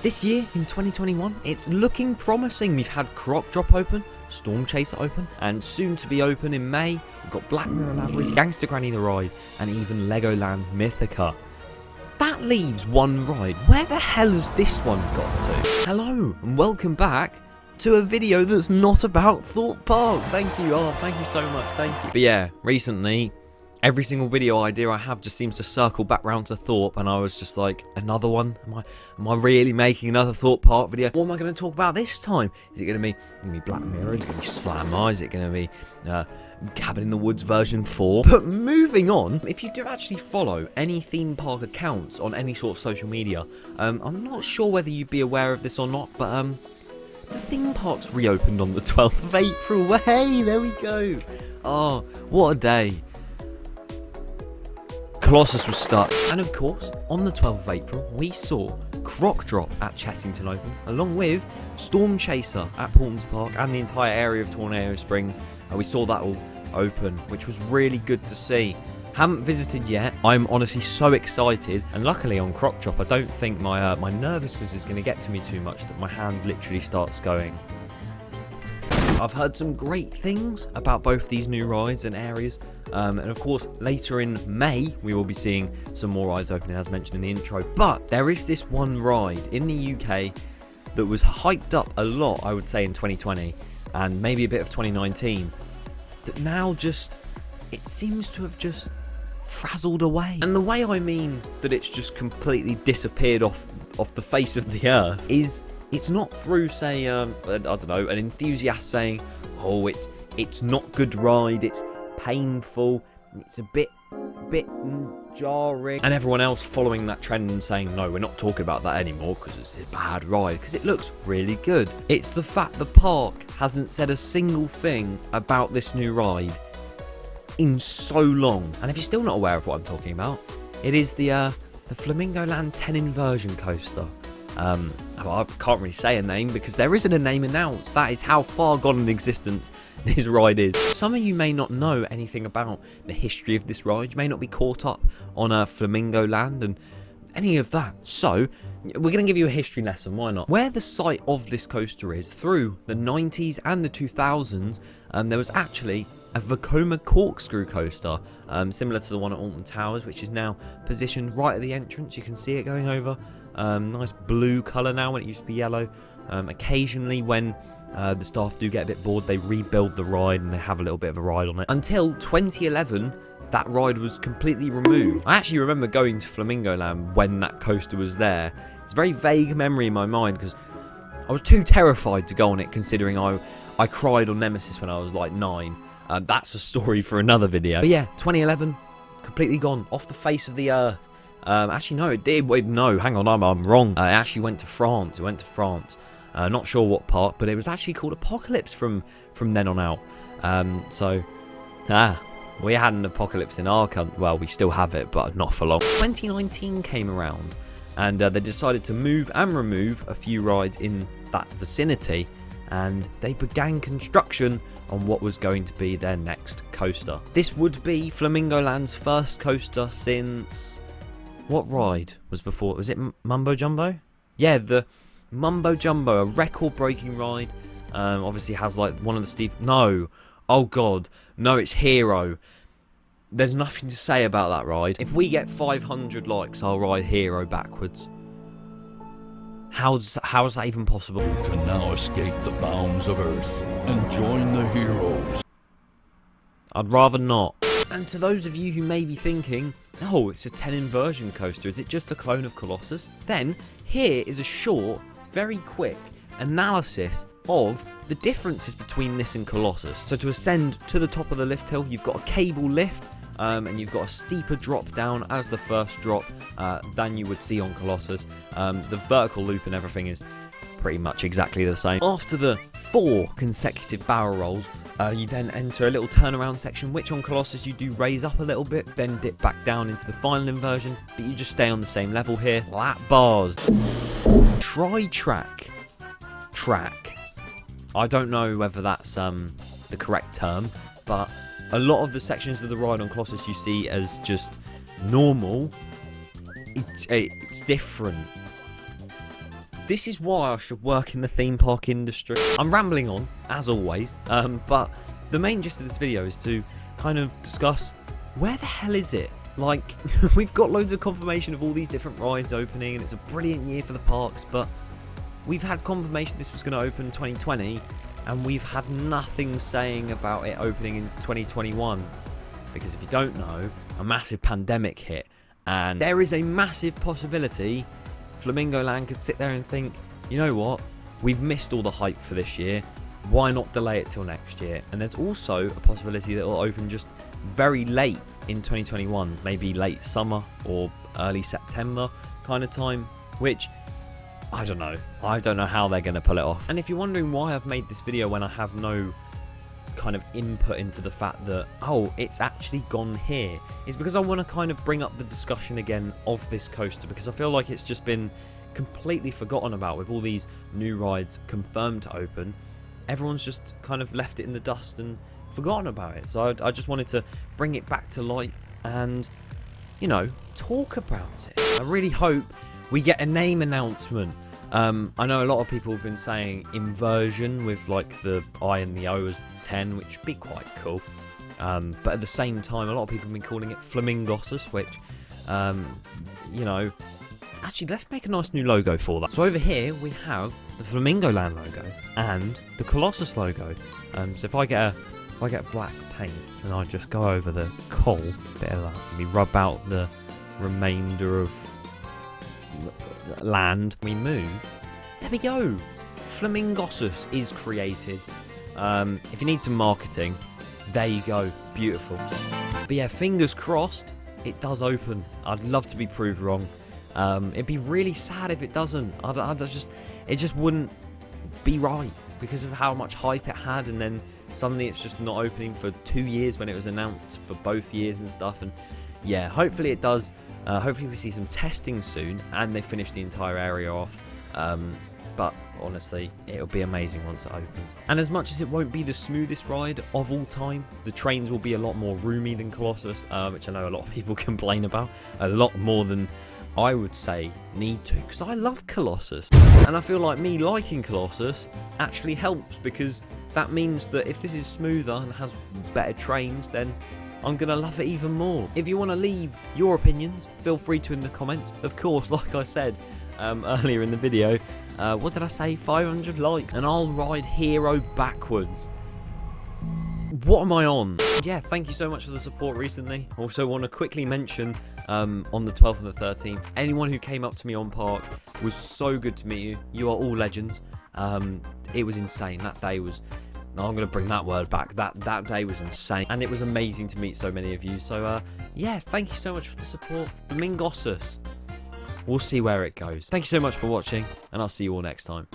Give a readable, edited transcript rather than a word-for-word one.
This year, in 2021, it's looking promising. We've had Croc Drop open, Storm Chaser open, and soon to be open in May, we've got Black Mirror Labyrinth, Gangster Granny the Ride, and even Legoland Mythica. That leaves one ride. Where the hell has this one got to? Hello, and welcome back to a video that's not about Thorpe Park. Thank you, thank you so much, thank you. But yeah, recently, every single video idea I have just seems to circle back round to Thorpe, and I was just like, another one? Am I really making another Thorpe Park video? What am I going to talk about this time? Is it going to be Black Mirror? Is it going to be Slammer? Is it going to be Cabin in the Woods version 4? But moving on, if you do actually follow any theme park accounts on any sort of social media, I'm not sure whether you'd be aware of this or not, but the theme park's reopened on the 12th of April. Well, hey, there we go. Oh, what a day. Colossus was stuck. And of course, on the 12th of April, we saw Croc Drop at Chessington open, along with Storm Chaser at Paultons Park and the entire area of Tornado Springs. And we saw that all open, which was really good to see. Haven't visited yet. I'm honestly so excited. And luckily on Croc Drop, I don't think my nervousness is going to get to me too much, that my hand literally starts going. I've heard some great things about both these new rides and areas, and of course later in May we will be seeing some more rides opening as mentioned in the intro. But there is this one ride in the UK that was hyped up a lot, I would say, in 2020 and maybe a bit of 2019, that now it seems to have just frazzled away. And the way I mean that it's just completely disappeared off the face of the earth is, it's not through, say, I don't know, an enthusiast saying, oh, it's not good ride, it's painful, it's a bit jarring, and everyone else following that trend and saying, no, we're not talking about that anymore because it's a bad ride, because it looks really good. It's the fact the park hasn't said a single thing about this new ride in so long. And if you're still not aware of what I'm talking about, it is the Flamingo Land 10 inversion coaster. I can't really say a name because there isn't a name announced. That is how far gone in existence this ride is. Some of you may not know anything about the history of this ride. You may not be caught up on Flamingo Land and any of that. So we're going to give you a history lesson, why not? Where the site of this coaster is, through the 90s and the 2000s, there was actually a Vekoma corkscrew coaster, similar to the one at Alton Towers, which is now positioned right at the entrance. You can see it going over. Nice blue colour now when it used to be yellow. Occasionally when the staff do get a bit bored, they rebuild the ride and they have a little bit of a ride on it. Until 2011, that ride was completely removed. I actually remember going to Flamingo Land when that coaster was there. It's a very vague memory in my mind because I was too terrified to go on it, considering I cried on Nemesis when I was like 9. That's a story for another video. But yeah, 2011, completely gone off the face of the earth. Actually, no, it did. Wait, no, hang on, I'm wrong. It actually went to France. It went to France. Not sure what part, but it was actually called Apocalypse from then on out. We had an apocalypse in our country. Well, we still have it, but not for long. 2019 came around, and they decided to move and remove a few rides in that vicinity, and they began construction on what was going to be their next coaster. This would be Flamingo Land's first coaster since... What ride was before? Was it Mumbo Jumbo? Yeah, the Mumbo Jumbo, a record-breaking ride. Obviously has like one of the steep... No. Oh, God. No, it's Hero. There's nothing to say about that ride. If we get 500 likes, I'll ride Hero backwards. How is that even possible? You can now escape the bounds of Earth and join the heroes. I'd rather not. And to those of you who may be thinking, oh, it's a 10 inversion coaster, is it just a clone of Colossus? Then, here is a short, very quick analysis of the differences between this and Colossus. So to ascend to the top of the lift hill, you've got a cable lift, and you've got a steeper drop down as the first drop than you would see on Colossus. The vertical loop and everything is pretty much exactly the same. After the 4 consecutive barrel rolls, you then enter a little turnaround section, which on Colossus you do raise up a little bit, then dip back down into the final inversion, but you just stay on the same level here. Lap bars. Tri-track. Track. I don't know whether that's the correct term, but a lot of the sections of the ride on Colossus you see as just normal. It's different. This is why I should work in the theme park industry. I'm rambling on, as always, but the main gist of this video is to kind of discuss where the hell is it? Like, we've got loads of confirmation of all these different rides opening, and it's a brilliant year for the parks, but we've had confirmation this was going to open 2020, and we've had nothing saying about it opening in 2021. Because if you don't know, a massive pandemic hit, and there is a massive possibility Flamingo Land could sit there and think, you know what, we've missed all the hype for this year, why not delay it till next year? And there's also a possibility that it will open just very late in 2021, maybe late summer or early September kind of time, which I don't know how they're going to pull it off. And if you're wondering why I've made this video when I have no kind of input into the fact that, oh, it's actually gone here, is because I want to kind of bring up the discussion again of this coaster, because I feel like it's just been completely forgotten about with all these new rides confirmed to open. Everyone's just kind of left it in the dust and forgotten about it. So I just wanted to bring it back to light and, you know, talk about it. I really hope we get a name announcement. I know a lot of people have been saying inversion with like the I and the O as 10, which would be quite cool. But at the same time, a lot of people have been calling it Flamingosus, which, you know, actually let's make a nice new logo for that. So over here we have the Flamingo Land logo and the Colossus logo. So if I get black paint and I just go over the coal bit of that, and we rub out the remainder of land, we move, there we go, Flamingosus is created. If you need some marketing, there you go, beautiful. But yeah, fingers crossed it does open. I'd love to be proved wrong. It'd be really sad if it doesn't. It just wouldn't be right because of how much hype it had, and then suddenly it's just not opening for 2 years when it was announced for both years and stuff. And yeah, hopefully it does. Hopefully we see some testing soon and they finish the entire area off. But honestly, it'll be amazing once it opens. And as much as it won't be the smoothest ride of all time, the trains will be a lot more roomy than Colossus, which I know a lot of people complain about. A lot more than I would say need to, because I love Colossus. And I feel like me liking Colossus actually helps, because that means that if this is smoother and has better trains, then I'm going to love it even more. If you want to leave your opinions, feel free to in the comments. Of course, like I said earlier in the video, what did I say? 500 likes and I'll ride Hero backwards. What am I on? Yeah, thank you so much for the support recently. Also want to quickly mention on the 12th and the 13th, anyone who came up to me on park was so good to meet you. You are all legends. It was insane. That day was... I'm going to bring that word back. That day was insane. And it was amazing to meet so many of you. So, yeah, thank you so much for the support. Flamingosus. We'll see where it goes. Thank you so much for watching, and I'll see you all next time.